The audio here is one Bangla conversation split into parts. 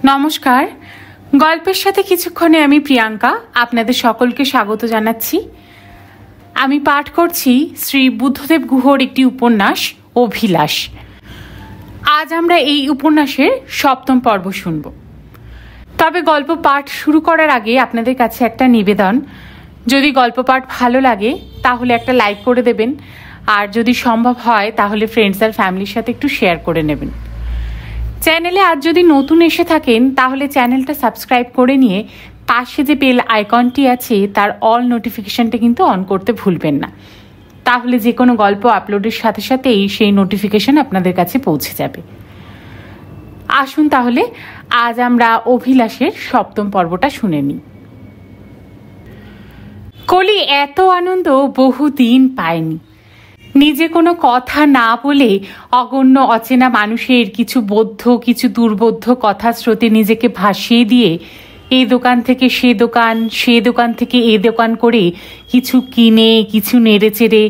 নমস্কার। গল্পের সাথে কিছুক্ষণে আমি প্রিয়াঙ্কা আপনাদের সকলকে স্বাগত জানাচ্ছি। আমি পাঠ করছি শ্রী বুদ্ধদেব গুহর একটি উপন্যাস অভিলাষ। আজ আমরা এই উপন্যাসের ৭ম পর্ব শুনব। তবে গল্প পাঠ শুরু করার আগে আপনাদের কাছে একটা নিবেদন, যদি গল্প পাঠ ভালো লাগে তাহলে একটা লাইক করে দেবেন, আর যদি সম্ভব হয় তাহলে ফ্রেন্ডস আর ফ্যামিলির সাথে একটু শেয়ার করে নেবেন। চ্যানেলে আজ যদি নতুন এসে থাকেন তাহলে চ্যানেলটা সাবস্ক্রাইব করে নিয়ে পাশে যে বেল আইকনটি আছে তার অল নোটিফিকেশনটা কিন্তু অন করতে ভুলবেন না। তাহলে যে কোনো গল্প আপলোডের সাথে সাথেই সেই নোটিফিকেশন আপনাদের কাছে পৌঁছে যাবে। আসুন তাহলে আজ আমরা অভিলাষের ৭ম পর্বটা শুনে নিই। কলি এত আনন্দ বহুদিন পায়নি। নিজে কোনো কথা না বলে অগণ্য অচেনা মানুষের কিছু বৌদ্ধ কিছু দুর্বোধ্য কথা স্রোতে নিজেকে ভাসিয়ে দিয়ে এই দোকান থেকে সে দোকান, সে দোকান থেকে এ দোকান করে কিছু কিনে কিছু নেড়ে চেড়ে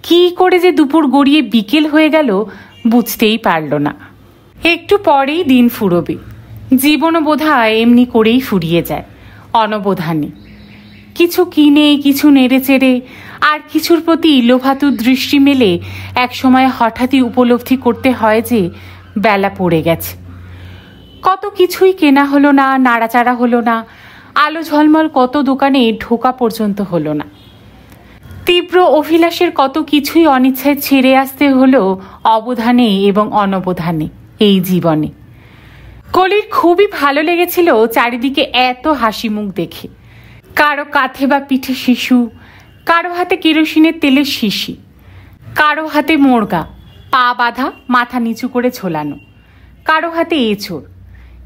কী করে যে দুপুর গড়িয়ে বিকেল হয়ে গেল বুঝতেই পারল না। একটু পরেই দিন ফুরোবে। জীবনও বোধহয় এমনি করেই ফুরিয়ে যায় অনবধানে। কিছু কিনে কিছু নেড়ে চেড়ে আর কিছুর প্রতি লোভাতুর দৃষ্টি মেলে একসময় হঠাৎই উপলব্ধি করতে হয় যে বেলা পড়ে গেছে। কত কিছুই কেনা হলো না, নাড়াচাড়া হলো না, আলো ঝলমল কত দোকানে ঢোকা পর্যন্ত হলো না। তীব্র অভিলাষের কত কিছুই অনিচ্ছায় ছেড়ে আসতে হলো অবধানে এবং অনবধানে এই জীবনে। কলির খুবই ভালো লেগেছিল চারিদিকে এত হাসি মুখ দেখে। কারো কাঁধে বা পিঠে শিশু, কারো হাতে কেরোসিনের তেলের শিশি, কারো হাতে মোড়গা, পা বাঁধা মাথা নিচু করে ঝোলানো, কারো হাতে এঁচোড়,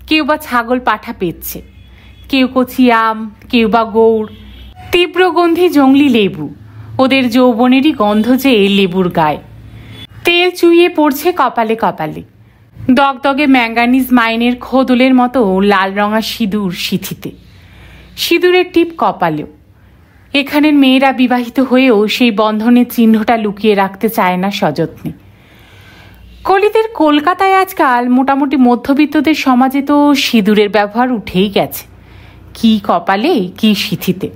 কেউ বা ছাগল পাঠা পেচ্ছে, কেউ কচি আম, কেউ বা গৌড়, তীব্রগন্ধি জংলি লেবু, ওদের যৌবনেরই গন্ধ যে লেবুর গায়ে, তেল চুইয়ে পড়ছে কপালে কপালে, দগদগে ম্যাঙ্গানিজ মাইনের খোদলের মতো লাল রঙা সিঁদুর সিঁথিতে, সিঁদুরের টিপ কপালেও। এখানের মেয়েরা বিবাহিত হয়েও সেই বন্ধনের চিহ্নটা লুকিয়ে রাখতে চায় না সযত্নে। কলিদের কলকাতায় আজকাল মোটামুটি মধ্যবিত্তদের সমাজে তো সিঁদুরের ব্যবহার উঠেই গেছে, কি কপালে কি সিঁথিতে।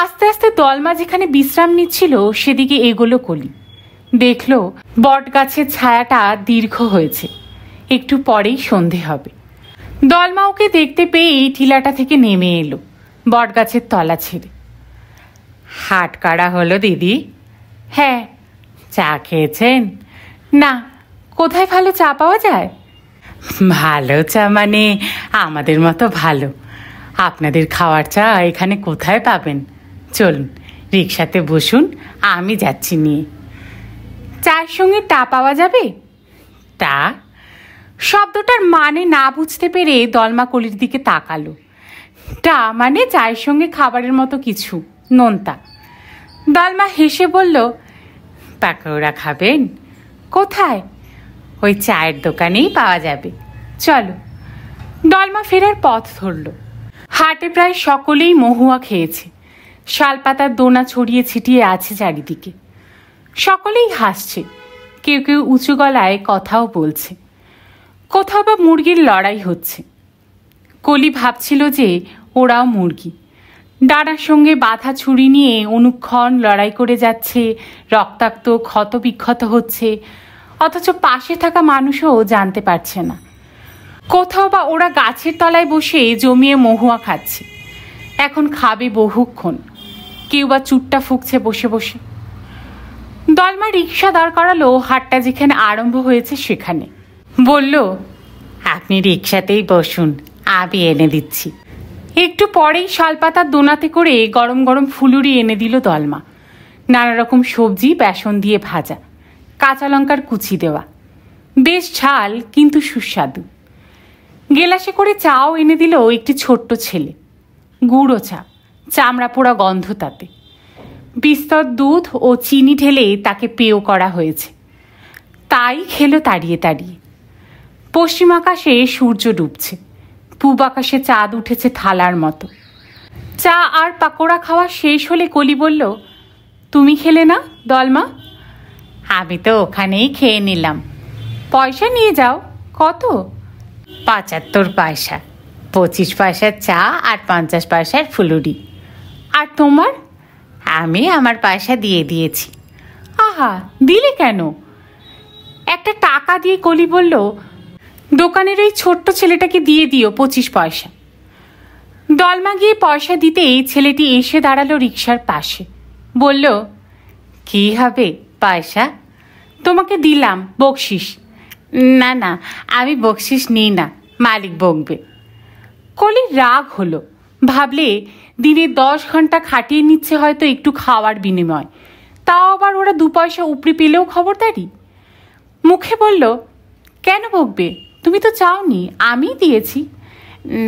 আস্তে আস্তে দলমা যেখানে বিশ্রাম নিচ্ছিল সেদিকে এগোলো কলি। দেখল বট গাছের ছায়াটা দীর্ঘ হয়েছে, একটু পরেই সন্ধে হবে। দলমা ওকে দেখতে পেয়েই টিলাটা থেকে নেমে এলো বটগাছের তলা ছেড়ে। হাট কাড়া হলো দিদি? হ্যাঁ। চা খেয়েছেন? না। কোথায় ভালো চা পাওয়া যায়? ভালো চা মানে আমাদের মতো ভালো। আপনাদের খাওয়ার চা এখানে কোথায় পাবেন? চলুন রিক্সাতে বসুন, আমি যাচ্ছি নিয়ে। চায়ের সঙ্গে টা পাওয়া যাবে? টা? শব্দটার মানে না বুঝতে পেরে দলমা কলির দিকে তাকালো। টা মানে চায়ের সঙ্গে খাবারের মতো কিছু, নোনতা। দলমা হেসে বলল, পাকোড়া খাবেন? কোথায়? ওই চায়ের দোকানেই পাওয়া যাবে, চলো। দলমা ফেরার পথ ধরল। হাটে প্রায় সকলেই মহুয়া খেয়েছে, শালপাতার দোনা ছড়িয়ে ছিটিয়ে আছে চারিদিকে। সকলেই হাসছে, কেউ কেউ উঁচু গলায় কথাও বলছে। কোথাও বা মুরগির লড়াই হচ্ছে। কলি ভাবছিল যে ওরাও মুরগি, ডানার সঙ্গে বাঁধা ছুরি নিয়ে অনুক্ষণ লড়াই করে যাচ্ছে, রক্তাক্ত ক্ষত বিক্ষত হচ্ছে, অথচ পাশে থাকা মানুষও জানতে পারছে না। কোথাও বা ওরা গাছের তলায় বসে জমিয়ে মহুয়া খাচ্ছে, এখন খাবে বহুক্ষণ। কেউ বা চুট্টা ফুঁকছে বসে বসে। দলমা রিক্সা দাঁড় করালো হাটটা যেখানে আরম্ভ হয়েছে সেখানে। বলল, আপনি রিক্সাতেই বসুন, আমি এনে দিচ্ছি। একটু পরেই শালপাতার দোনাতে করে গরম গরম ফুলুরি এনে দিল দলমা। নানা রকম সবজি বেসন দিয়ে ভাজা, কাঁচা লঙ্কার কুচি দেওয়া, বেশ ঝাল কিন্তু সুস্বাদু। গেলাসে করে চাও এনে দিল একটি ছোট্ট ছেলে, গুঁড়ো চা, চামড়া পোড়া গন্ধ তাতে। বিস্তর দুধ ও চিনি ঢেলে তাকে পেয় করা হয়েছে, তাই খেলো তাড়িয়ে তাড়িয়ে। পশ্চিম আকাশে সূর্য ডুবছে, পূব আকাশে চাঁদ উঠেছে থালার মতো। চা আর পাকোড়া খাওয়া শেষ হলে কলি বলল, তুমি খেলে না দলমা? আমি তো ওখানেই খেয়ে নিলাম। পয়সা নিয়ে যাও। কত? 75 পয়সা, 25 পয়সার চা আর 50 পয়সার ফুলুরি। আর তোমার? আমি আমার পয়সা দিয়ে দিয়েছি। আহা, দিলে কেন? একটা টাকা দিয়ে কলি বলল, দোকানের ওই ছোট্ট ছেলেটাকে দিয়ে দিও 25 পয়সা। দলমা গিয়ে পয়সা দিতেই ছেলেটি এসে দাঁড়ালো রিকশার পাশে। বলল, কি হবে পয়সা? তোমাকে দিলাম বকশিস। না না, আমি বকশিস নিই না, মালিক বকবে। কলির রাগ হলো, ভাবলে দিনে 10 ঘন্টা খাটিয়ে নিচ্ছে হয়তো একটু খাওয়ার বিনিময়, তাও আবার ওরা 2 পয়সা উপরি পেলেও খবরদারি। মুখে বলল, কেন বকবে? তুমি তো চাওনি, আমি দিয়েছি।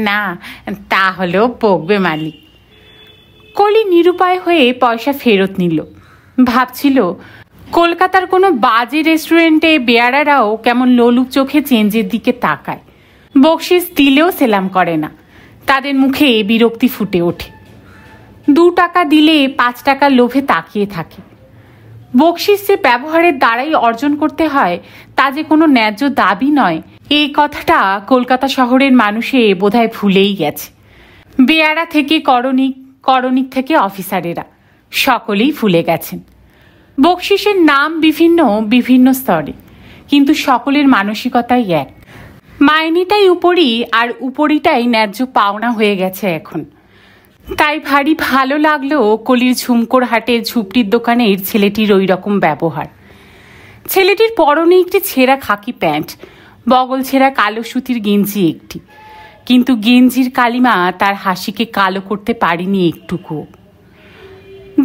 না, তাহলেও বকবে মালিক। কলি নিরুপায় হয়ে পয়সা ফেরত নিল। ভাবছিল, কলকাতার কোনো বাজে রেস্টুরেন্টে বেয়ারারাও কেমন লোলুপ চোখে চেঞ্জের দিকে তাকায়, বকশিস দিলেও সেলাম করে না। তাদের মুখে বিরক্তি ফুটে ওঠে। 2 টাকা দিলে 5 টাকার লোভে তাকিয়ে থাকে। বকশিস যে ব্যবহারের দ্বারাই অর্জন করতে হয়, তা যে কোনো ন্যায্য দাবি নয়, এই কথাটা কলকাতা শহরের মানুষে বোধহয় ভুলেই গেছে। বেয়ারা থেকে করণিক, করণিক থেকে অফিসারেরা সকলেই ভুলে গেছেন। বকশিসের নাম বিভিন্ন বিভিন্ন স্তরে, কিন্তু সকলের মানসিকতাই এক। মাইনেটাই উপরি, আর উপরিটাই ন্যায্য পাওনা হয়ে গেছে এখন। তাই ভারী ভালো লাগলো কলির ঝুমকোর হাটের ঝুপড়ির দোকানের ছেলেটির ওই রকম ব্যবহার। ছেলেটির পরনে একটি ছেঁড়া খাকি প্যান্ট, বগল ছেঁড়া কালো সুতির গেঞ্জি একটি, কিন্তু গেঞ্জির কালিমা তার হাসিকে কালো করতে পারিনি একটুকু।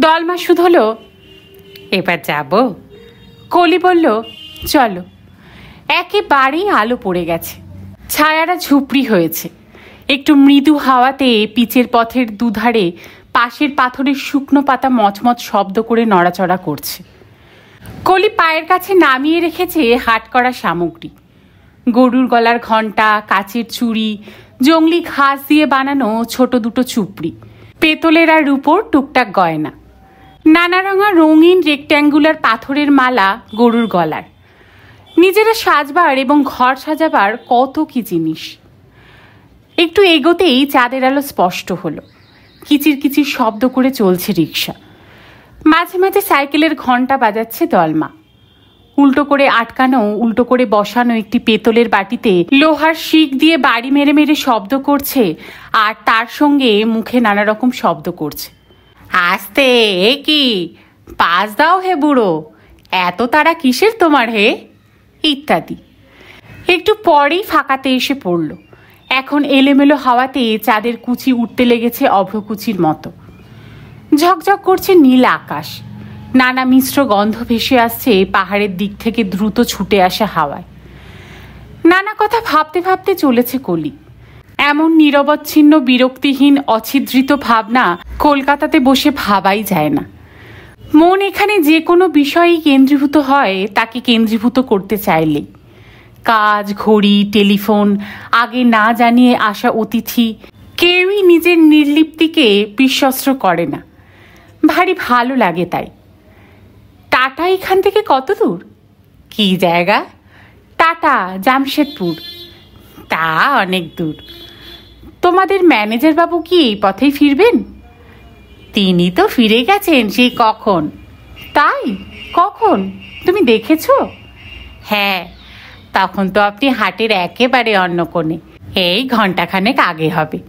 দলমা শুধলো, এবার যাব? কলি বলল, চলো। একেবারেই আলো পড়ে গেছে, ছায়ারা ঝুপড়ি হয়েছে। একটু মৃদু হাওয়াতে পিচের পথের দুধারে পাশের পাথরের শুকনো পাতা মচমচ শব্দ করে নড়াচড়া করছে। কলি পায়ের কাছে নামিয়ে রেখেছে হাট করা সামগ্রী, গরুর গলার ঘণ্টা, কাচের চুড়ি, জংলি ঘাস দিয়ে বানানো ছোট 2 চুপড়ি, পেতলের আর রূপোর টুকটাক গয়না, নানা রঙা রঙিন রেক্ট্যাঙ্গুলার পাথরের মালা গরুর গলার, নিজেরা সাজবার এবং ঘর সাজাবার কত কি জিনিস। একটু এগোতেই চাঁদের আলো স্পষ্ট হলো। কিচির কিচির শব্দ করে চলছে রিক্সা। মাঝে মাঝে সাইকেলের ঘণ্টা বাজাচ্ছে দলমা। উল্টো করে আটকানো, উল্টো করে বসানো একটি পেতলের বাটিতে লোহার শিক দিয়ে বাড়ি মেরে মেরে শব্দ করছে, আর তার সঙ্গে মুখে নানা রকম শব্দ করছে। আস্তে, এ কি, পাস দাও হে বুড়ো, এত তারা কিসের তোমার হে, ইত্যাদি। একটু পরেই ফাঁকাতে এসে পড়ল। এখন এলোমেলো হাওয়াতে চাঁদের কুচি উঠতে লেগেছে অভ্রকুচির মতো। ঝকঝক করছে নীল আকাশ, নানা মিশ্র গন্ধ ভেসে আসছে পাহাড়ের দিক থেকে দ্রুত ছুটে আসা হাওয়ায়। নানা কথা ভাবতে ভাবতে চলেছে কলি। এমন নিরবচ্ছিন্ন বিরক্তিহীন অছিদ্রিত ভাবনা কলকাতাতে বসে ভাবাই যায় না। মন এখানে যে কোনো বিষয়েই কেন্দ্রীভূত হয়, তাকে কেন্দ্রীভূত করতে চাইলেই। কাজ, ঘড়ি, টেলিফোন, আগে না জানিয়ে আসা অতিথি, কেউই নিজের নির্লিপ্তিকে বিশ্বস্ত করে না। ভারী ভালো লাগে তাই। টাটা এখান থেকে কত দূর? কি জায়গা? টাটা, জামশেদপুর। তা অনেক দূর। তোমাদের ম্যানেজার বাবু কি এই পথেই ফিরবেন? তিনি তো ফিরে গেছেন সেই কখন। তাই? কখন? তুমি দেখেছো? হ্যাঁ, তখন তো আপনি হাটের একেবারে অন্য কোণে। এই ঘণ্টাখানেক আগে হবে।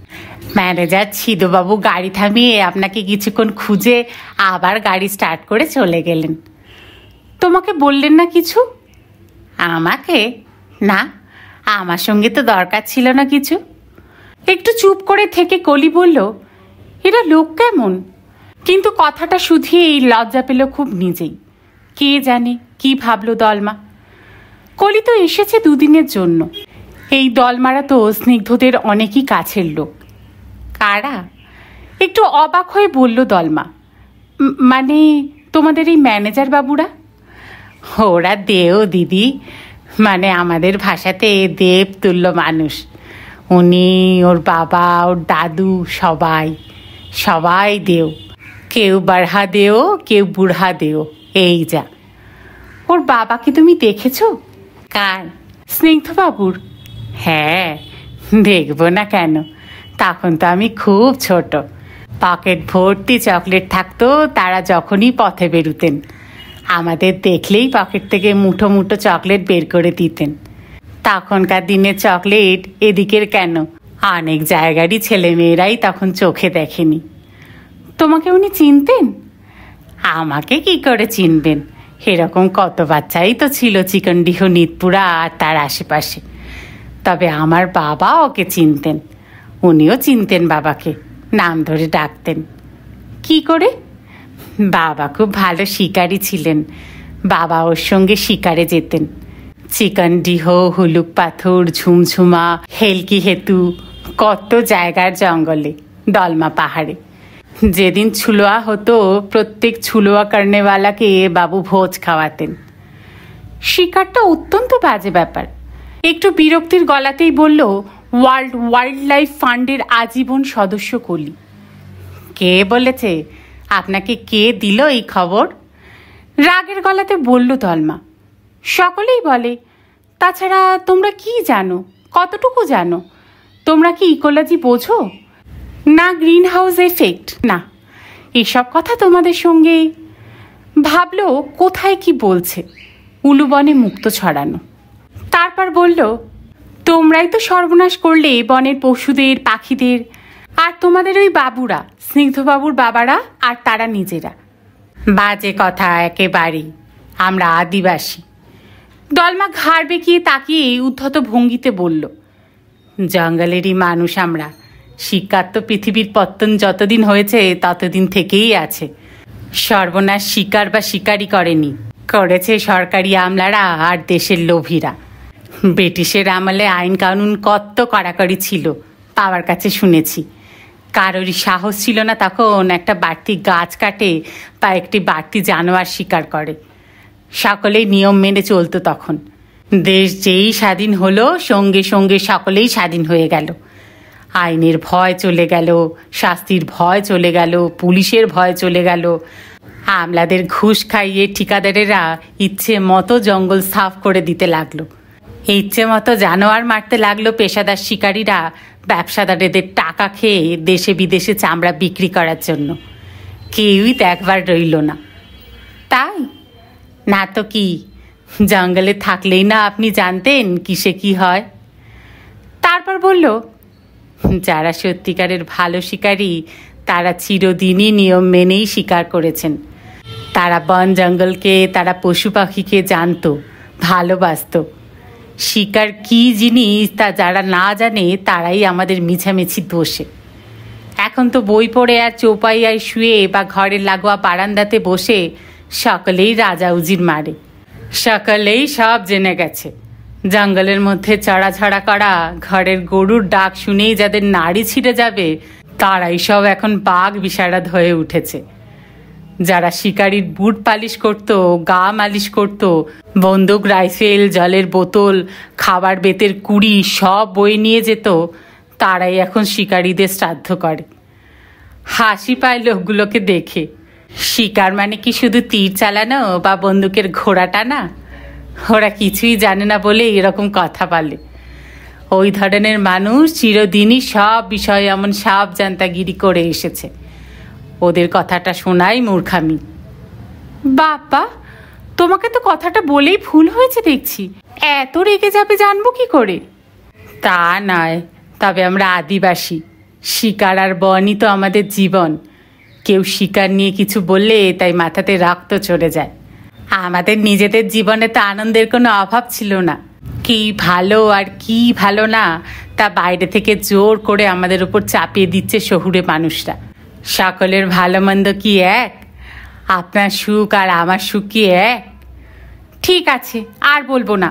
ম্যানেজার ছিদবাবু গাড়ি থামিয়ে আপনাকে কিছুক্ষণ খুঁজে আবার গাড়ি স্টার্ট করে চলে গেলেন। তোমাকে বললেন না কিছু? আমাকে? না, আমার সঙ্গে তো দরকার ছিল না কিছু। একটু চুপ করে থেকে কলি বলল, এরা লোক কেমন? কিন্তু কথাটা শুধিয়েই লজ্জা পেল খুব নিজেই। কে জানে কি ভাবলো দলমা। কলি তো এসেছে 2 দিনের জন্য। এই দলমারা তো স্নিগ্ধদের অনেকই কাছের লোক। কারা? একটু অবাক হয়ে বলল দলমা। মানে তোমাদের এই ম্যানেজার বাবুরা? ওরা দেও দিদি, মানে আমাদের ভাষাতে দেব তুল্য মানুষ। উনি, ওর বাবা, ওর দাদু, সবাই সবাই দেও। কেউ বাড়হা দেও, কেউ বুড়হা দেও, এই যা। ওর বাবাকে তুমি দেখেছো? কার? স্নিগ্ধবাবুর? হ্যাঁ, দেখবো না কেন? তখন তো আমি খুব ছোট। পকেট ভর্তি চকলেট থাকতো, তারা যখনই পথে বেরুতেন আমাদের দেখলেই পকেট থেকে মুঠো মুঠো চকলেট বের করে দিতেন। তখনকার দিনের চকলেট এদিকের কেন, অনেক জায়গারই ছেলেমেয়েরাই তখন চোখে দেখেনি। তোমাকে উনি চিনতেন? আমাকে কি করে চিনবেন, এরকম কত বাচ্চাই তো ছিল চিকনডিহ, নিতপুরা আর তার আশেপাশে। তবে আমার বাবা ওকে চিনতেন, উনিও চিনতেন বাবাকে, নাম ধরে ডাকতেন। কি করে? বাবা খুব ভালো শিকারী ছিলেন, বাবা ওর সঙ্গে শিকারে যেতেন। চিকনডিহ, হুলুক পাথর, ঝুমঝুমা, হেলকি হেতু, কত জায়গার জঙ্গলে, দলমা পাহাড়ে। যেদিন ছুলোয়া হতো প্রত্যেক ছুলোয়া কারণেওয়ালাকে বাবু ভোজ খাওয়াতেন। শিকারটা অত্যন্ত বাজে ব্যাপার। একটু বিরক্তির গলাতেই বলল, ওয়াইল্ড লাইফ ফান্ডের আজীবন সদস্য কলি। কে বলেছে? আপনাকে কে দিল এই খবর? রাগের গলাতে বলল দলমা। সকলেই বলে। তাছাড়া তোমরা কি জানো, কতটুকু জানো? তোমরা কি ইকোলজি বোঝো? না গ্রিন হাউস এফেক্ট, না এসব কথা তোমাদের সঙ্গে। ভাবলো কোথায় কি বলছে, উলুবনে মুক্ত ছড়ানো। তারপর বলল, তোমরাই তো সর্বনাশ করলে বনের পশুদের, পাখিদের, আর তোমাদের ওই বাবুরা, স্নিগ্ধবাবুর বাবারা আর তারা নিজেরা। বাজে কথা একেবারেই, আমরা আদিবাসী। দলমা ঘাড় বেঁকিয়ে তাকিয়ে উদ্ধত ভঙ্গিতে বলল, জঙ্গলেরই মানুষ আমরা। শিকার তো পৃথিবীর পত্তন যতদিন হয়েছে ততদিন থেকেই আছে। সর্বনাশ শিকার বা শিকারই করেনি, করেছে সরকারি আমলারা আর দেশের লোভীরা। ব্রিটিশের আমলে আইন কানুন কত কড়াকড়ি ছিল, পাওয়ার কাছে শুনেছি। কারোরই সাহস ছিল না তখন একটা বাড়তি গাছ কাটে বা একটি বাড়তি জানোয়ার শিকার করে। সকলেই নিয়ম মেনে চলতো তখন। দেশ যেই স্বাধীন হলো সঙ্গে সঙ্গে সকলেই স্বাধীন হয়ে গেল। আইনের ভয় চলে গেল, শাস্তির ভয় চলে গেল, পুলিশের ভয় চলে গেল। আমলাদের ঘুষ খাইয়ে ঠিকাদারেরা ইচ্ছে মতো জঙ্গল সাফ করে দিতে লাগলো, ইচ্ছে মতো জানোয়ার মারতে লাগলো পেশাদার শিকারীরা, ব্যবসাদারেদের টাকা খেয়ে দেশে বিদেশে চামড়া বিক্রি করার জন্য। কেউই তো একবার রইল না। তাই না তো কি, জঙ্গলে থাকলেই না আপনি জানতেন কিসে কি হয়। তারপর বলল, যারা সত্যিকারের ভালো শিকারী তারা চিরদিনই নিয়ম মেনেই শিকার করেছেন। তারা বন জঙ্গলকে, তারা পশু পাখিকে জানতো, ভালোবাসত। শিকার কি জিনিস তা যারা না জানে তারাই আমাদের মিছামিছি দোষে। এখন তো বই পড়ে আর চৌপাইয়ায় শুয়ে বা ঘরের লাগোয়া বারান্দাতে বসে সকলেই রাজা উজির মারে। সকলেই সব জেনে গেছে। জঙ্গলের মধ্যে চড়াছড়া করা ঘরের গরুর ডাক শুনেই যাদের নাড়ি ছিঁড়ে যাবে তারাই সব এখন বাঘ বিশারদ হয়ে উঠেছে। যারা শিকারির বুট পালিশ করত, গা মালিশ করত, বন্দুক, রাইফেল, জলের বোতল, খাবার বেতের কুড়ি সব বই নিয়ে যেত, তারাই এখন শিকারীদের শ্রাদ্ধ করে। হাসি পায় লোকগুলোকে দেখে। শিকার মানে কি শুধু তীর চালানো বা বন্দুকের ঘোড়া টানা? ওরা কিছুই জানে না বলে এরকম কথা বলে। ওই ধরনের মানুষ চিরদিনই সব বিষয়ে এমন সাব জান্তাগিরি করে এসেছে। ওদের কথাটা শোনাই মূর্খামি। বাবা, তোমাকে তো কথাটা বলেই ভুল হয়েছে দেখছি। এত রেগে যাবে জানবো কি করে? তা নয়, তবে আমরা আদিবাসী, শিকার আর বনই তো আমাদের জীবন। কেউ শিকার নিয়ে কিছু বললে তাই মাথাতে রক্ত চড়ে যায়। আমাদের নিজেদের জীবনে তো আনন্দের কোনো অভাব ছিল না। কি ভালো আর কি ভালো না তা বাইরে থেকে জোর করে আমাদের উপর চাপিয়ে দিচ্ছে শহুরে মানুষরা। সকলের ভালো মন্দ কি এক? আপনার সুখ আর আমার সুখ কি এক? ঠিক আছে, আর বলবো না।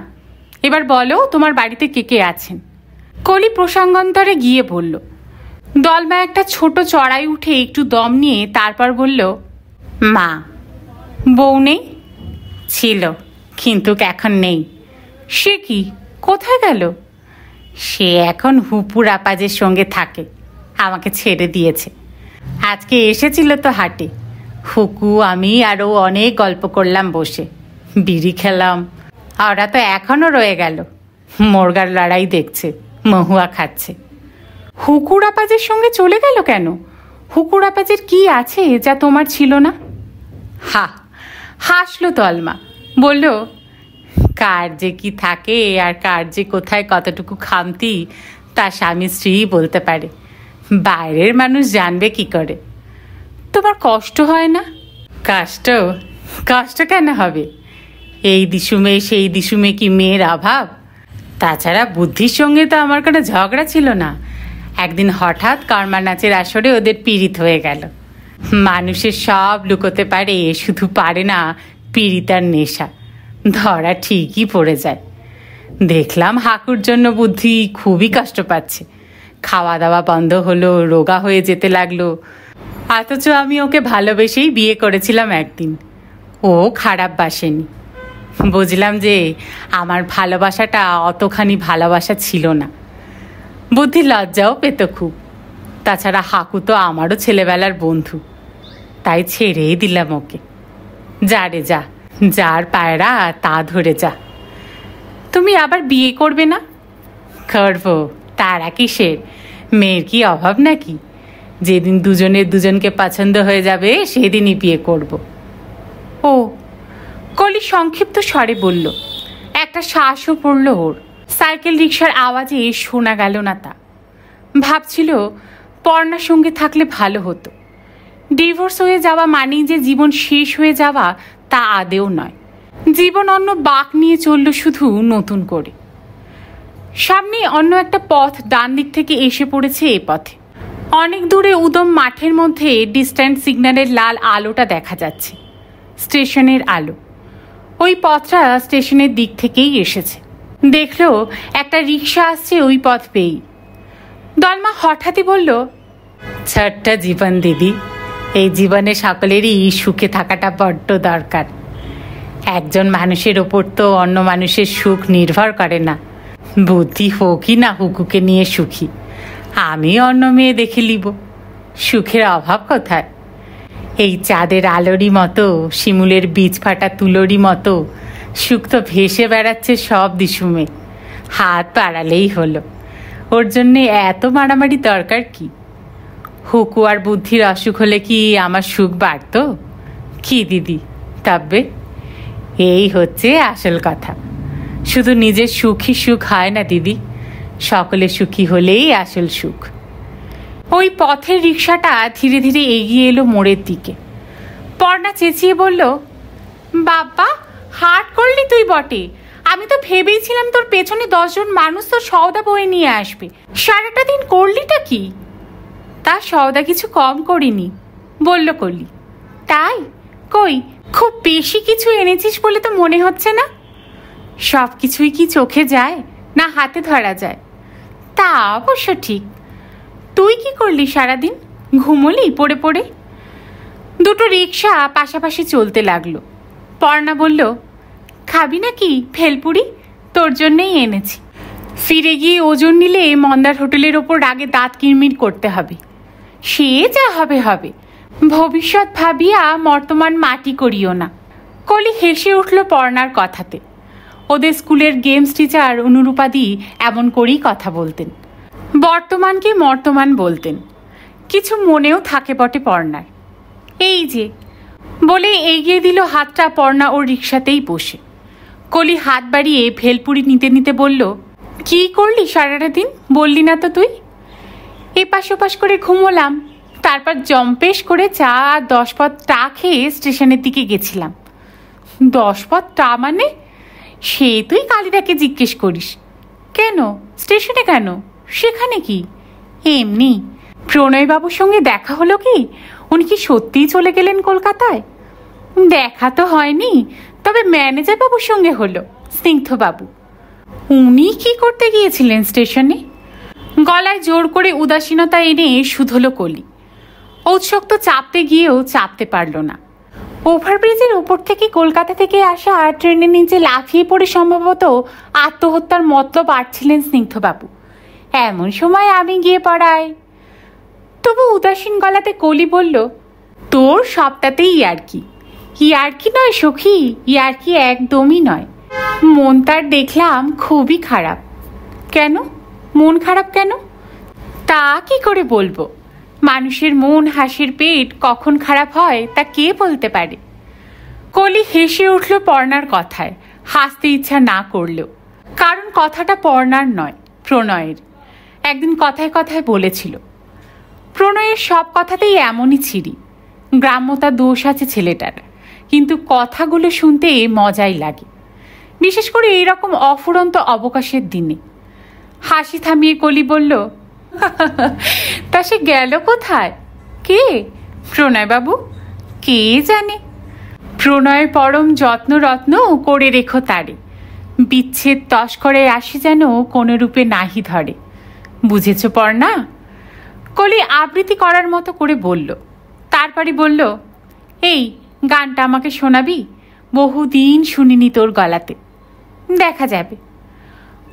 এবার বলো, তোমার বাড়িতে কে কে আছেন? কলি প্রসঙ্গান্তরে গিয়ে বলল। দলমা একটা ছোট চড়াই উঠে একটু দম নিয়ে তারপর বলল, মা। বউ নেই? ছিল, কিন্তু এখন নেই। সে কি, কোথায় গেল? সে এখন হুপুর আপাজের সঙ্গে থাকে, আমাকে ছেড়ে দিয়েছে। আজকে এসেছিল তো হাটে। হুকু, আমি আরও অনেক গল্প করলাম বসে, বিড়ি খেলাম। ওরা তো এখনও রয়ে গেল। মুরগার লড়াই দেখছে, মহুয়া খাচ্ছে। হুকুরাপাজের সঙ্গে চলে গেল কেন? হুকুরাপাজের কি আছে যা তোমার ছিল না? হাসলো তলমা, বলল, কার যে কি থাকে আর কার যে কোথায় কতটুকু খামতি তা স্বামী স্ত্রী বলতে পারে, বাইরের মানুষ জানবে কি করে? তোমার কষ্ট হয় না? কষ্ট কেন হবে? এই দিশুমে সেই দিশুমে কি মেয়ের অভাব? তাছাড়া বুদ্ধির সঙ্গে তো আমার কোনো ঝগড়া ছিল না। একদিন হঠাৎ কর্মা নাচের আসরে ওদের পীড়িত হয়ে গেল। মানুষের সব লুকোতে পারে, শুধু পারে না পীড়িতার নেশা। ধরা ঠিকই পড়ে যায়। দেখলাম হাকুর জন্য বুদ্ধি খুবই কষ্ট পাচ্ছে। খাওয়া দাওয়া বন্ধ হলো, রোগা হয়ে যেতে লাগলো। অথচ আমি ওকে ভালোবেসেই বিয়ে করেছিলাম একদিন। ও খারাপ বাসেনি। বুঝলাম যে আমার ভালোবাসাটা অতখানি ভালোবাসা ছিল না। বুদ্ধি লজ্জাও পেত খুব। তাছাড়া হাকু তো আমারও ছেলেবেলার বন্ধু, তাই ছেড়েই দিলাম ওকে। যা রে যা, যার পায়রা তা ধরে যা। তুমি আবার বিয়ে করবে না? করবো, তারা কিসের? মেয়ের কি অভাব নাকি? যেদিন দুজনকে পছন্দ হয়ে যাবে সেদিনই বিয়ে করব। ও, কলি সংক্ষিপ্ত স্বরে বলল। একটা শ্বাসও পড়ল ওর। সাইকেল রিক্সার আওয়াজে শোনা গেল না তা। ভাবছিল পর্ণার সঙ্গে থাকলে ভালো হতো। ডিভোর্স হয়ে যাওয়া মানেই যে জীবন শেষ হয়ে যাওয়া তা আদেও নয়। জীবন অন্য বাঁক নিয়ে চলল শুধু নতুন করে। সামনে অন্য একটা পথ ডান দিক থেকে এসে পড়েছে এ পথে। অনেক দূরে উদম মাঠের মধ্যে ডিস্ট্যান্ট সিগন্যালের লাল আলোটা দেখা যাচ্ছে, স্টেশনের আলো। ওই পথটা স্টেশনের দিক থেকেই এসেছে। দেখলো একটা রিক্সা আসছে ওই পথ পেয়েই। দলমা হঠাৎই বলল, ছোট্ট জীবন দিদি, এই জীবনে সকলেরই সুখে থাকাটা বড্ড দরকার। একজন মানুষের ওপর তো অন্য মানুষের সুখ নির্ভর করে না। বুদ্ধি হোকই না হুকুকে নিয়ে সুখী, আমি অন্য মেয়ে দেখে নিব। সুখের অভাব কোথায়? এই চাঁদের আলোরই মতো, শিমুলের বীজ ফাটা তুলোরই মতো সুখ তো ভেসে বেড়াচ্ছে সব দিশুমে। হাত বাড়ালেই হলো। ওর জন্যে এত মারামারি দরকার কি? হুকু আর বুদ্ধির অসুখ হলে কি আমার সুখ বাড়ত? কি দিদি, তবে এই হচ্ছে আসল কথা। শুধু নিজের সুখী সুখ হয় না দিদি, সকলে সুখী হলেই আসল সুখ। ওই পথের রিক্সাটা ধীরে ধীরে এগিয়ে এলো মোড়ের দিকে। পর্ণা চেঁচিয়ে বলল, বাবা, হাট করলি তুই বটে। আমি তো ভেবেইছিলাম তোর পেছনে 10 জন মানুষ তোর সওদা বয়ে নিয়ে আসবে। সারাটা দিন করলিটা কি? তা সওদা কিছু কম করিনি, বলল কলি। তাই? কই, খুব বেশি কিছু এনেছিস বলে তো মনে হচ্ছে না। সব কিছুই কি চোখে যায় না হাতে ধরা যায়? তা অবশ্য ঠিক। তুই কি করলি সারাদিন? ঘুমোলি পড়ে পড়ে? দুটো রিক্সা পাশাপাশি চলতে লাগলো। পর্ণা বলল, খাবি নাকি ভেলপুরি? তোর জন্যেই এনেছি। ফিরে গিয়ে ওজন নিলে মন্দার হোটেলের ওপর রাগে দাঁত কিরমির করতে হবে। সে যা হবে হবে, ভবিষ্যৎ ভাবিয়া বর্তমান মাটি করিও না। কলি হেসে উঠল পর্ণার কথাতে। ওদের স্কুলের গেমস টিচার অনুরূপাদি এমন করেই কথা বলতেন। বর্তমানকে মর্তমান বলতেন। কিছু মনেও থাকে বটে পর্ণার। এই যে বলে এগিয়ে দিল হাতটা পর্ণা ওর রিক্সাতেই বসে। কলি হাত বাড়িয়ে ভেলপুরি নিতে নিতে বলল, কি করলি সারাটা দিন বললি না তো তুই? এপাশ ওপাশ করে ঘুমোলাম, তারপর জম্পেশ করে চা আর 10 পদ টা খেয়ে স্টেশনের দিকে গেছিলাম। 10 পদ টা মানে? সে তুই কালিদাকে জিজ্ঞেস করিস। কেন স্টেশনে কেন? সেখানে কি? এমনি। প্রণয়বাবুর সঙ্গে দেখা হলো কি? উনি কি সত্যিই চলে গেলেন কলকাতায়? দেখা তো হয়নি, তবে ম্যানেজার বাবুর সঙ্গে হলো, স্নিগ্ধবাবু। উনি কি করতে গিয়েছিলেন স্টেশনে? গলায় জোর করে উদাসীনতা এনে শুধলো কলি। ঔৎসক্ত চাপতে গিয়েও চাপতে পারল না। ওভারব্রিজের ওপর থেকে কলকাতা থেকে আসা ট্রেনের নিচে লাফিয়ে পড়ে সম্ভবত আত্মহত্যার মতলব আটছিলেন স্নিগ্ধবাবু। এমন সময় আমি গিয়ে পড়াই। তবু উদাসীন গলাতে কলি বলল, তোর সবটাতেই ইয়ার্কি। ইয়ার্কি নয় সখী, ইয়ার্কি একদমই নয়। মন তার দেখলাম খুবই খারাপ। কেন? মন খারাপ কেন? তা কি করে বলবো? মানুষের মন, হাসির পেট কখন খারাপ হয় তা কে বলতে পারে? কলি হেসে উঠল পর্ণার কথায়, হাসতে ইচ্ছা না করলেও। কারণ কথাটা পর্ণার নয়, প্রণয়ের। একদিন কথায় কথায় বলেছিল, প্রণয়ের সব কথাতেই এমনই ছিরি, গ্রাম্যতা দোষ আছে ছেলেটার, কিন্তু কথাগুলো শুনতে মজাই লাগে, বিশেষ করে এইরকম অফুরন্ত অবকাশের দিনে। হাসি থামিয়ে কলি বলল, তা সে গেল কোথায়? কে? প্রণয়বাবু? কে জানে। প্রণয়ের পরম যত্ন রত্ন করে রেখো তারে, বিচ্ছেদ তস্করে আসি যেন কোনো রূপে নাহি ধরে। বুঝেছ পর্ণা? কলি আবৃত্তি করার মতো করে বলল। তারপরই বলল, এই গানটা আমাকে শোনাবি? বহুদিন শুনিনি তোর গলাতে। দেখা যাবে।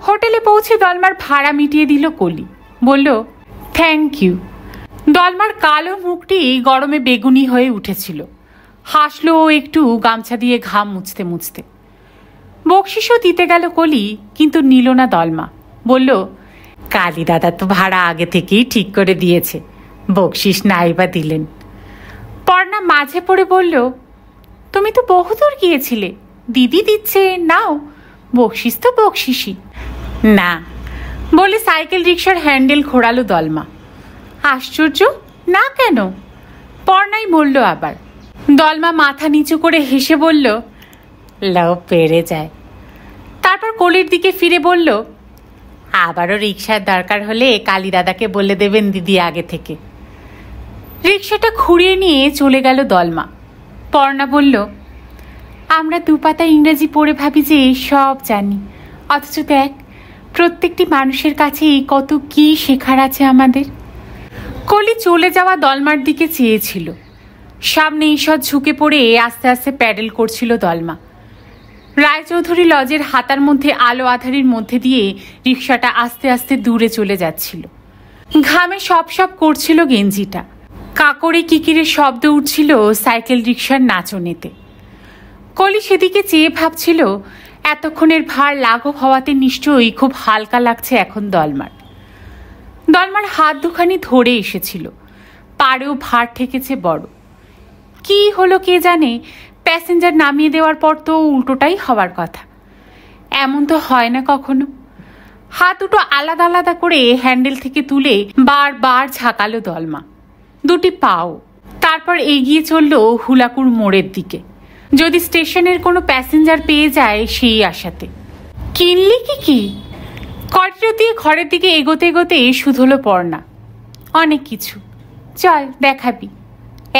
হোটেলে পৌঁছে দলমার ভাড়া মিটিয়ে দিল কলি। বলল, থ্যাংক ইউ। দলমার কালো মুখটি গরমে বেগুনি হয়ে উঠেছিল। হাসলো একটু গামছা দিয়ে ঘাম মুছতে মুছতে। বকশিসও দিতে গেল কলি, কিন্তু নিল না দলমা। বলল, কালী দাদা তো ভাড়া আগে থেকেই ঠিক করে দিয়েছে, বকশিস নাই বা দিলেন। পর্ণা মাঝে পড়ে বলল, তুমি তো বহুদূর গিয়েছিলে, দিদি দিচ্ছে, নাও, বকশিস তো বকশিসই। না বলে সাইকেল রিক্সার হ্যান্ডেল ঘোরালো দলমা। আশ্চর্য, না কেন? পর্ণাই বলল আবার। দলমা মাথা নিচু করে হেসে বলল, লাও পেরে যায়। তারপর কলির দিকে ফিরে বলল, আবারও রিক্সার দরকার হলে কালী দাদাকে বলে দেবেন দিদি আগে থেকে। রিক্সাটা ঘুরিয়ে নিয়ে চলে গেল দলমা। পর্ণা বলল, আমরা দুপাতা ইংরেজি পড়ে ভাবি যে সব জানি, অথচ দেখ প্রত্যেকটি মানুষের কাছেই কত কি শেখার আছে আমাদের। কলি চলে যাওয়া দলমার দিকে চেয়েছিল। সামনে ঈষৎ ঝুঁকে পড়ে আস্তে আস্তে প্যাডেল করছিল দলমা। রায়চৌধুরী লজের হাতার মধ্যে আলো আধারির মধ্যে দিয়ে রিক্সাটা আস্তে আস্তে দূরে চলে যাচ্ছিল। ঘামে সপ সপ করছিল গেঞ্জিটা। কাকড়ে কিকিরে শব্দ উঠছিল সাইকেল রিক্সার নাচনেতে। কলি সেদিকে চেয়ে ভাবছিল, এতক্ষণের ভার লাঘব হওয়াতে নিশ্চয়ই খুব হালকা লাগছে এখন দলমার। দলমার হাত দুখানি ধরে এসেছিল, পাড়েও ভার ঠেকেছে বড়। কি হলো কে জানে, প্যাসেঞ্জার নামিয়ে দেওয়ার পর তো উল্টোটাই হওয়ার কথা। এমন তো হয় না কখনো। হাত দুটো আলাদা আলাদা করে হ্যান্ডেল থেকে তুলে বারবার ঝাঁকালো দলমা, দুটি পাও। তারপর এগিয়ে চলল হুলাকুর মোড়ের দিকে, যদি স্টেশনের কোনো প্যাসেঞ্জার পেয়ে যায় সেই আশাতে। কিনলি কি? করিডোর দিয়ে ঘরের দিকে এগোতে এগোতে শুধলো পর্ণা। অনেক কিছু। চল দেখাবি।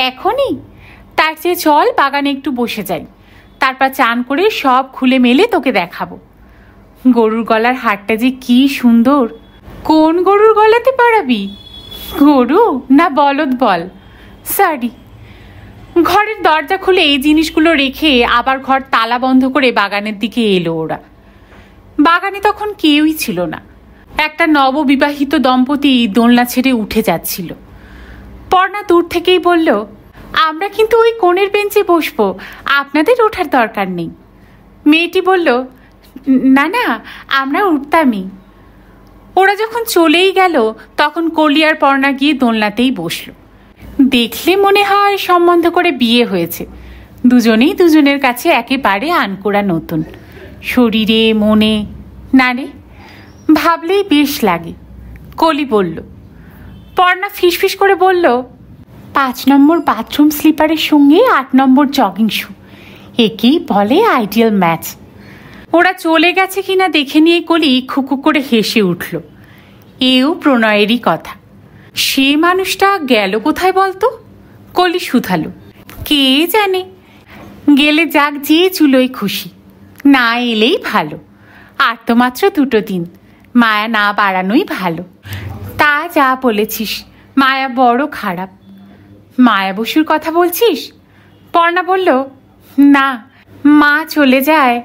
এখনই? তার চেয়ে চল বাগানে একটু বসে যাই, তারপর চান করে সব খুলে মেলে তোকে দেখাবো। গরুর গলার হারটা যে কি সুন্দর। কোন গরুর গলাতে পরাবি? গরু না বলদ বল। সরি। ঘরের দরজা খুলে এই জিনিসগুলো রেখে আবার ঘর তালা বন্ধ করে বাগানের দিকে এলো ওরা। বাগানে তখন কেউই ছিল না। একটা নববিবাহিত দম্পতি দোলনা ছেড়ে উঠে যাচ্ছিল। পর্ণা দূর থেকেই বলল, আমরা কিন্তু ওই কোণের বেঞ্চে বসবো, আপনাদের ওঠার দরকার নেই। মেয়েটি বলল, না না, আমরা উঠতামই। ওরা যখন চলেই গেল তখন কলি আর পর্ণা গিয়ে দোলনাতেই বসলো। দেখলে মনে হয় সম্বন্ধ করে বিয়ে হয়েছে। দুজনেই দুজনের কাছে একেবারে আনকোড়া নতুন, শরীরে মনে। না রে, ভাবলেই বেশ লাগে। কলি বলল। পর্ণা ফিসফিস করে বলল, 5 নম্বর বাথরুম স্লিপারের সঙ্গে 8 নম্বর জগিং শু, একেই বলে আইডিয়াল ম্যাচ। ওরা চলে গেছে কিনা দেখে নিয়ে কলি খুকু করে হেসে উঠল। এও প্রণয়েরই কথা। সে মানুষটা গেল কোথায় বলতো? কলি শুধালো। কে জানে, গেলে যাক, যে চুলোই খুশি, না এলেই ভালো। আর তো মাত্র 2 দিন, মায়া না বাড়ানোই ভালো। তা যা বলেছিস, মায়া বড় খারাপ। মায়া বসুর কথা বলছিস? পর্ণা বলল, না, মা চলে যায়,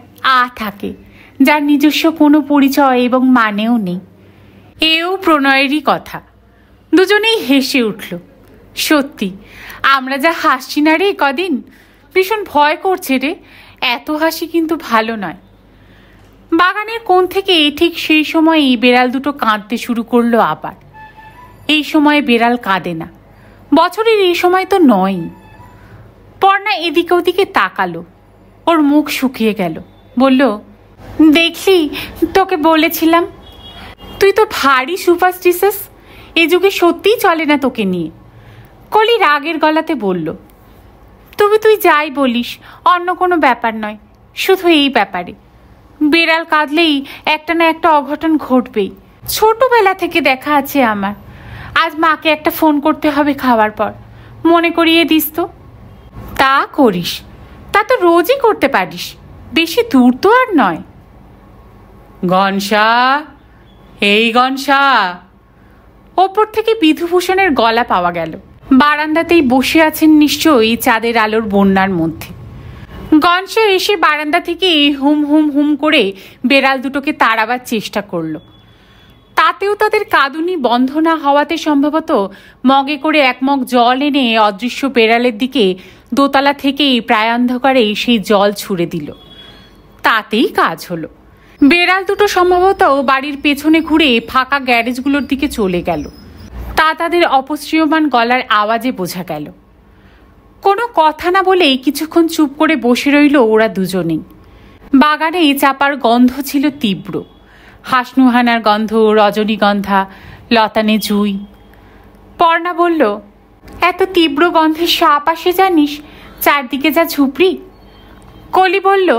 থাকে, যার নিজস্ব কোনো পরিচয় এবং মানেও নেই। এও প্রণয়েরই কথা। দুজনেই হেসে উঠল। সত্যি আমরা যা হাসছি না রে কদিন, ভীষণ ভয় করছে রে। এত হাসি কিন্তু ভালো নয়। বাগানের কোণ থেকে ঠিক সেই সময়ই বেড়াল দুটো কাঁদতে শুরু করলো আবার। এই সময়ে বেড়াল কাঁদে না, বছরের এই সময় তো নয়। পর্ণা এদিকে ওদিকে তাকালো, ওর মুখ শুকিয়ে গেল। বলল, দেখলি, তোকে বলেছিলাম, তুই তো ভারী সুপারস্টিশাস, এ যুগে সত্যিই চলে না তোকে নিয়ে। কলি রাগের গলাতে বলল, তুই যাই বলিস, অন্য কোনো ব্যাপার নয়, শুধু এই ব্যাপারে। বেড়াল কাঁদলেই একটা না একটা অঘটন ঘটবেই, ছোটবেলা থেকে দেখা আছে আমার। আজ মাকে একটা ফোন করতে হবে খাওয়ার পর, মনে করিয়ে দিস তো। তা করিস, তা তো রোজই করতে পারিস, বেশি দূর তো আর নয়। গনসা, এই গনসা। ওপর থেকে বিধুভূষণের গলা পাওয়া গেল। বারান্দাতেই বসে আছেন নিশ্চয়ই চাঁদের আলোর বন্যার মধ্যে। গনসা এসে বারান্দা থেকে হুম হুম হুম করে বেড়াল দুটোকে তাড়াবার চেষ্টা করলো। তাতেও তাদের কাঁদুনি বন্ধ না হওয়াতে সম্ভবত মগে করে এক মগ জল এনে অদৃশ্য বেড়ালের দিকে দোতলা থেকেই প্রায় অন্ধকারে সেই জল ছুঁড়ে দিল। তাতেই কাজ হলো। বেড়াল দুটো সম্ভবত বাড়ির পেছনে ঘুরে ফাঁকা গ্যারেজগুলোর দিকে চলে গেল। তা তাদের অপশ্রিয়মান গলার আওয়াজে বোঝা গেল। কোনো কথা না বলেই কিছুক্ষণ চুপ করে বসে রইল ওরা দুজনেই। বাগানে চাপার গন্ধ ছিল তীব্র, হাসনুহানার গন্ধ, রজনীগন্ধা, লতানে জুই। পর্ণা বলল, এত তীব্র গন্ধে সাপ আসে জানিস, চারদিকে যা ঝুপড়ি। কলি বলল,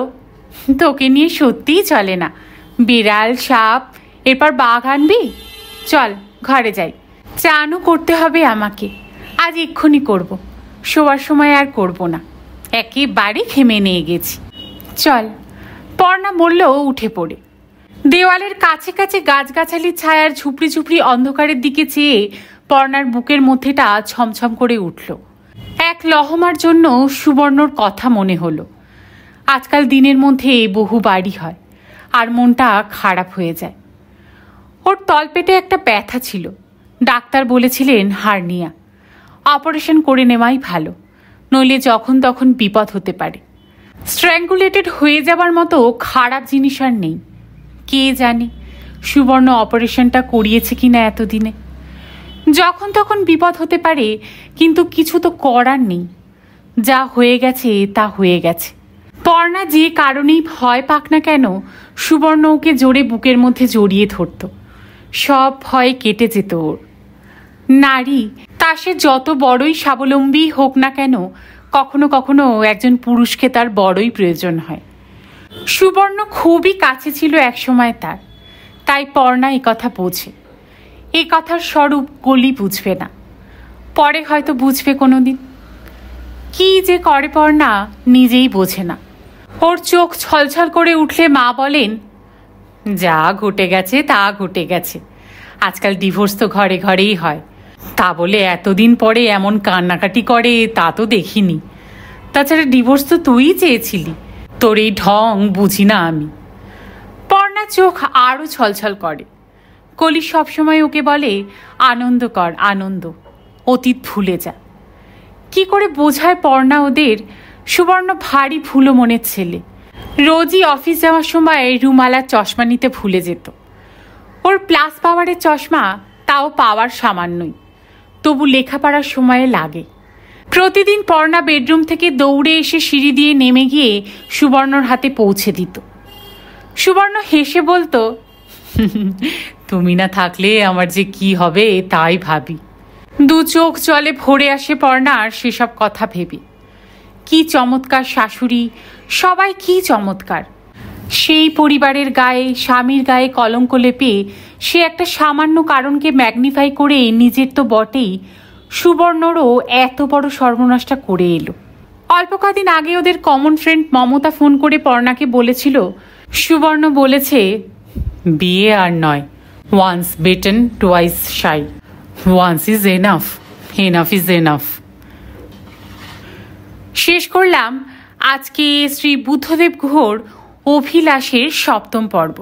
তোকে নিয়ে সত্যিই চলে না, বিড়াল, সাপ, এরপর বাঘ আনবি। চল ঘরে যাই, চানও করতে হবে আমাকে, আজ এক্ষুনি করব, শোয়ার সময় আর করব না, একেবারে খেমে নিয়ে গেছি। চল। পর্ণা বলল উঠে পড়ে। দেওয়ালের কাছে কাছে গাছগাছালির ছায়ার ঝুপড়ি ঝুপড়ি অন্ধকারের দিকে চেয়ে পর্ণার বুকের মধ্যেটা ছমছম করে উঠল। এক লহমার জন্য সুবর্ণর কথা মনে হলো। আজকাল দিনের মধ্যে বহু বাড়ি হয় আর মনটা খারাপ হয়ে যায়। ওর তলপেটে একটা ব্যথা ছিল, ডাক্তার বলেছিলেন হার্নিয়া, অপারেশন করে নেওয়াই ভালো, নইলে যখন তখন বিপদ হতে পারে। স্ট্র্যাঙ্গুলেটেড হয়ে যাবার মতো খারাপ জিনিস আর নেই। কে জানে সুবর্ণ অপারেশনটা করিয়েছে কিনা এতদিনে। যখন তখন বিপদ হতে পারে, কিন্তু কিছু তো করার নেই। যা হয়ে গেছে তা হয়ে গেছে। পর্ণা যে কারণেই ভয় পাক না কেন, সুবর্ণ ওকে জোরে বুকের মধ্যে জড়িয়ে ধরত। সব ভয় কেটে যেত ওর। নারী, তা সে যত বড়ই স্বাবলম্বী হোক না কেন, কখনো কখনো একজন পুরুষকে তার বড়ই প্রয়োজন হয়। সুবর্ণ খুবই কাছে ছিল একসময় তার, তাই পর্ণা এ কথা বোঝে। এই কথার স্বরূপ কলি বুঝবে না, পরে হয়তো বুঝবে কোনোদিন। কি যে করে পর্ণা নিজেই বোঝে না। ওর চোখ ছলছল করে উঠলে মা বলেন, যা ঘটে গেছে তা ঘটে গেছে, আজকাল ডিভোর্স তো ঘরে ঘরেই হয়, তা বলে এতদিন পরে এমন কান্নাকাটি করে তা তো দেখিনি। তাছাড়া ডিভোর্স তো তুই চেয়েছিলি, তোর এই ঢং বুঝি না আমি। পর্ণা চোখ আরও ছলছল করে। কলি সবসময় ওকে বলে, আনন্দ কর, আনন্দ, অতীত ভুলে যা। কি করে বোঝায় পর্ণা ওদের? সুবর্ণ ভারী ভুলো মনের ছেলে। রোজই অফিস যাওয়ার সময় রুমালার চশমা নিতে ভুলে যেত। ওর প্লাস পাওয়ারের চশমা, তাও পাওয়ার সামান্যই, তবু লেখাপড়ার সময়ে লাগে। প্রতিদিন পর্ণা বেডরুম থেকে দৌড়ে এসে সিঁড়ি দিয়ে নেমে গিয়ে সুবর্ণর হাতে পৌঁছে দিত। সুবর্ণ হেসে বলতো, তুমি না থাকলে আমার যে কি হবে তাই ভাবি। দু চোখ জলে ভরে আসে পর্ণার সেসব কথা ভেবে। কি চমৎকার শাশুড়ি, সবাই কি চমৎকার। সেই পরিবারের গায়ে, স্বামীর গায়ে কলঙ্ক লেপে সে একটা সামান্য কারণকে ম্যাগনিফাই করে নিজের তো বটেই, সুবর্ণরও এত বড় সর্বনাশটা করে এলো। অল্প কদিন আগে ওদের কমন ফ্রেন্ড মমতা ফোন করে পর্ণাকে বলেছিল, সুবর্ণ বলেছে, বিয়ে আর নয়, once bitten twice shy, once is enough, enough is enough. শেষ করলাম আজকে শ্রী বুদ্ধদেব গুহর অভিলাষের 7ম পর্ব।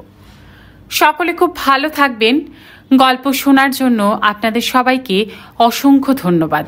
সকলে খুব ভালো থাকবেন। গল্প শোনার জন্য আপনাদের সবাইকে অসংখ্য ধন্যবাদ।